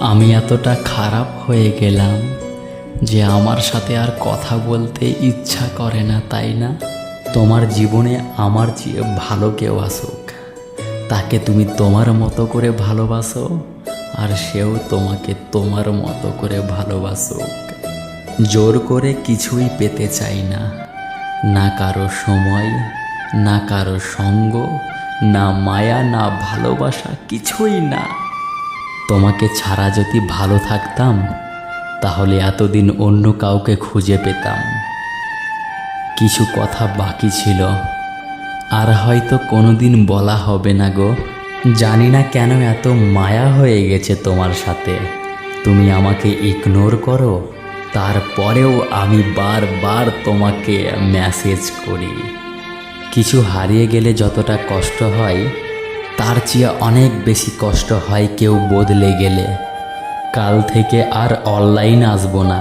আমি এতটা খারাপ হয়ে গেলাম যে আমার সাথে আর কথা বলতে ইচ্ছা করে না, তাই না? তোমার জীবনে আমার চেয়ে ভালো কেউ আসুক, তাকে তুমি তোমার মতো করে ভালোবাসো, আর সেও তোমাকে তোমার মতো করে ভালোবাসুক। জোর করে কিছুই পেতে চাই না, না কারো সময়, না কারো সঙ্গ, না মায়া, না ভালোবাসা, কিছুই না। তোমাকে ছাড়া যদি ভালো থাকতাম তাহলে এতদিন অন্য কাউকে খুঁজে পেতাম। কিছু কথা বাকি ছিল, আর হয়তো কোনোদিন বলা হবে না গো। জানি না কেন এত মায়া হয়ে গেছে তোমার সাথে। তুমি আমাকে ইগনোর করো, তারপরেও আমি বারবার তোমাকে মেসেজ করি। কিছু হারিয়ে গেলে যতটা কষ্ট হয়, তার চেয়ে অনেক বেশি কষ্ট হয় কেউ বদলে গেলে। কাল থেকে আর অনলাইন আসবো না,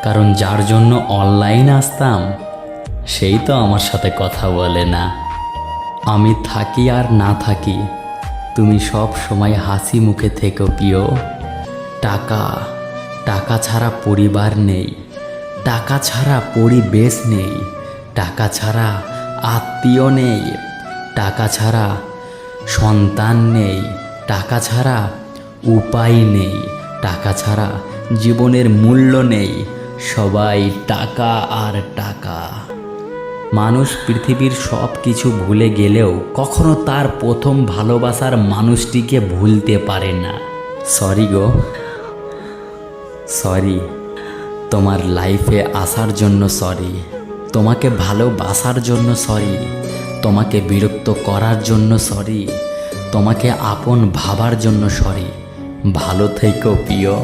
কারণ যার জন্য অনলাইন আসতাম সেই তো আমার সাথে কথা বলে না। আমি থাকি আর না থাকি, তুমি সব সময় হাসি মুখে থেকো প্রিয়। টাকা টাকা ছাড়া পরিবার নেই, টাকা ছাড়া পরিবেশ নেই, টাকা ছাড়া আত্মীয় নেই, টাকা ছাড়া সন্তান নেই, টাকা ছাড়া উপায় নেই, টাকা ছাড়া জীবনের মূল্য নেই। সবাই টাকা আর টাকা। মানুষ পৃথিবীর সব কিছু ভুলে গেলেও কখনো তার প্রথম ভালোবাসার মানুষটিকে ভুলতে পারে না। সরি গো, সরি। তোমার লাইফে আসার জন্য সরি, তোমাকে ভালোবাসার জন্য সরি, তোমাকে বিরক্ত করার জন্য সরি, তোমাকে আপন ভাবার জন্য সরি। ভালো থেকো প্রিয়।